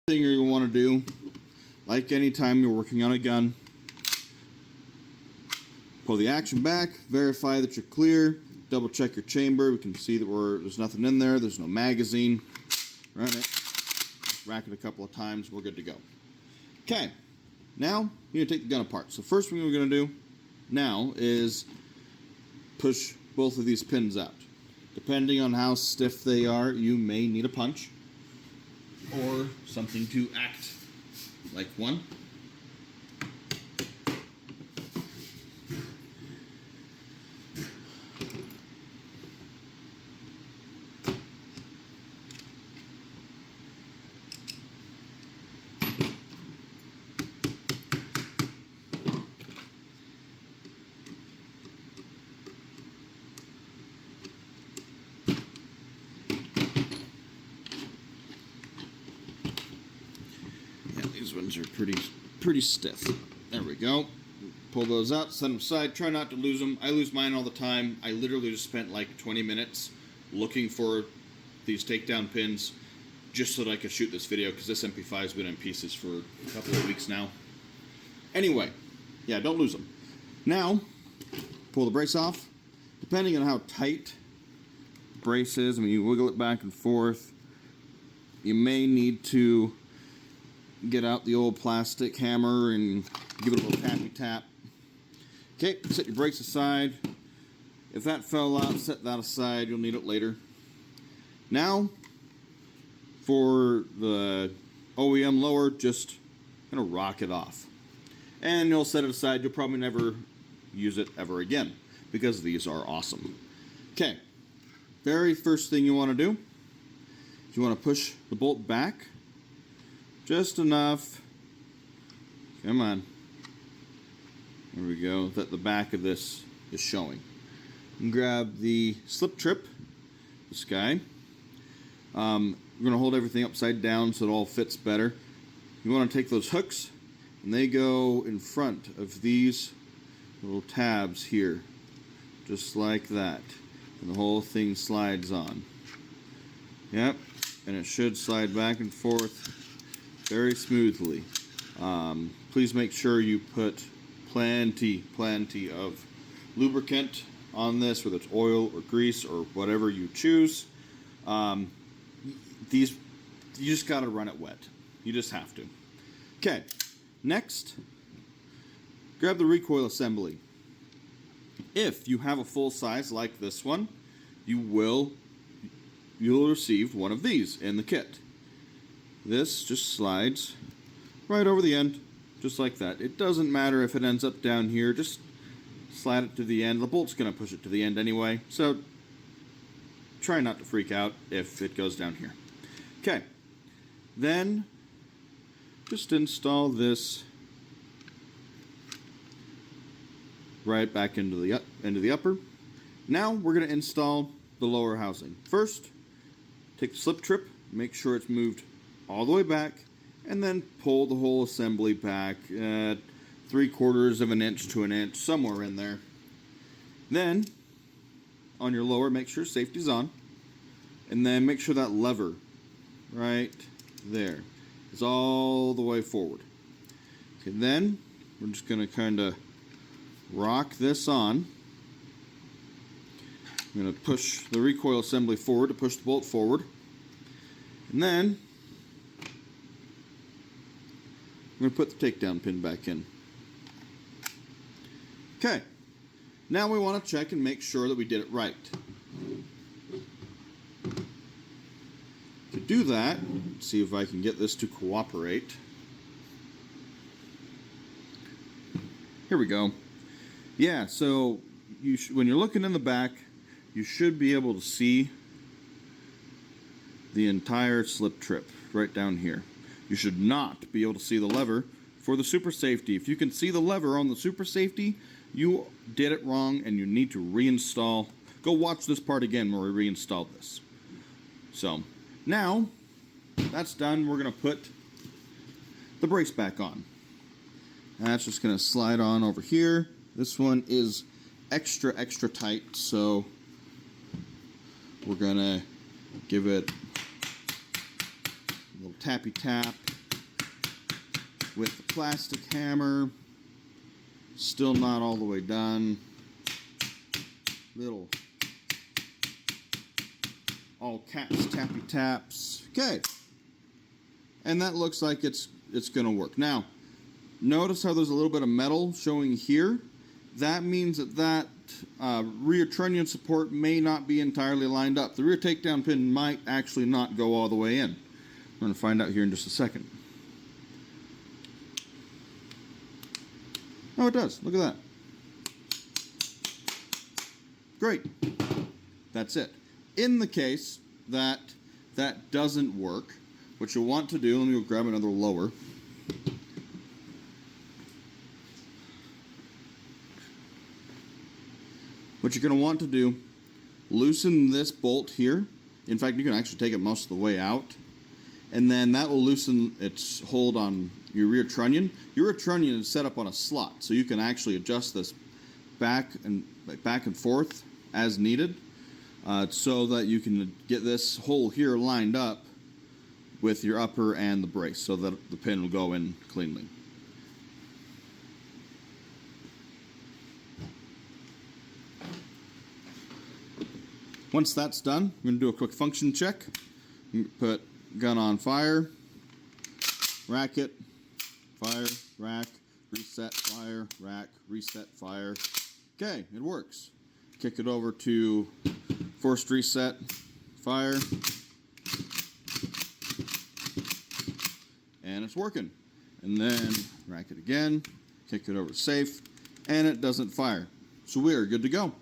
Thing you're going to want to do, like anytime you're working on a gun, pull the action back, verify that you're clear, double check your chamber. We can see that there's nothing in there, there's no magazine. Run it, rack it a couple of times, we're good to go. Okay, now you need to take the gun apart. So first thing we're going to do now is push both of these pins out. Depending on how stiff they are, you may need a punch or something to act like one. These ones are pretty stiff. There we go. Pull those out, set them aside. Try not to lose them. I lose mine all the time. I literally just spent like 20 minutes looking for these takedown pins just so that I could shoot this video because this MP5 has been in pieces for a couple of weeks now. Anyway, yeah, don't lose them. Now, pull the brace off. Depending on how tight the brace is, I mean, you wiggle it back and forth. You may need to get out the old plastic hammer and give it a little tappy tap. Okay, set your brakes aside. If that fell out, set that aside. You'll need it later. Now, for the OEM lower, just gonna rock it off. And you'll set it aside. You'll probably never use it ever again because these are awesome. Okay, very first thing you want to do is you want to push the bolt back just enough, come on, there we go, that the back of this is showing. And grab the slip trip, this guy. We're going to hold everything upside down so it all fits better. You want to take those hooks and they go in front of these little tabs here, just like that, and the whole thing slides on. Yep, and it should slide back and forth very smoothly. Please make sure you put plenty of lubricant on this, whether it's oil or grease or whatever you choose. You just got to run it wet. You just have to. Okay, next, grab the recoil assembly. If you have a full size like this one, you'll receive one of these in the kit. This just slides right over the end, just like that. It doesn't matter if it ends up down here, just slide it to the end. The bolt's going to push it to the end anyway, so try not to freak out if it goes down here. Okay, then just install this right back into the upper. Now we're going to install the lower housing. First, take the slip trip, make sure it's moved all the way back, and then pull the whole assembly back at 3/4 of an inch to an inch, somewhere in there. Then, on your lower, make sure safety's on, and then make sure that lever right there is all the way forward. Okay, then we're just going to kind of rock this on. I'm going to push the recoil assembly forward to push the bolt forward, and then I'm going to put the takedown pin back in. Okay, now we want to check and make sure that we did it right. To do that, let's see if I can get this to cooperate. Here we go. Yeah, so when you're looking in the back, you should be able to see the entire slip trip right down here. You should not be able to see the lever for the super safety. If you can see the lever on the super safety, you did it wrong and you need to reinstall. Go watch this part again where we reinstalled this. So now that's done, we're going to put the brace back on. That's just going to slide on over here. This one is extra tight, so we're going to give it a little tappy tap with the plastic hammer. Still not all the way done. Little all caps tappy taps. Okay. And that looks like it's going to work. Now, notice how there's a little bit of metal showing here. That means that rear trunnion support may not be entirely lined up. The rear takedown pin might actually not go all the way in. We're going to find out here in just a second. Oh, it does. Look at that. Great. That's it. In the case that that doesn't work, what you'll want to do, let me go grab another lower. What you're going to want to do, loosen this bolt here. In fact, you can actually take it most of the way out. And then that will loosen its hold on your rear trunnion. Your rear trunnion is set up on a slot, so you can actually adjust this back and forth as needed, so that you can get this hole here lined up with your upper and the brace, so that the pin will go in cleanly. Once that's done, I'm going to do a quick function check. Put gun on fire, rack it, fire, rack, reset, fire, rack, reset, fire. Okay, it works. Kick it over to forced reset, fire, and it's working. And then rack it again, kick it over to safe, and it doesn't fire. So we are good to go.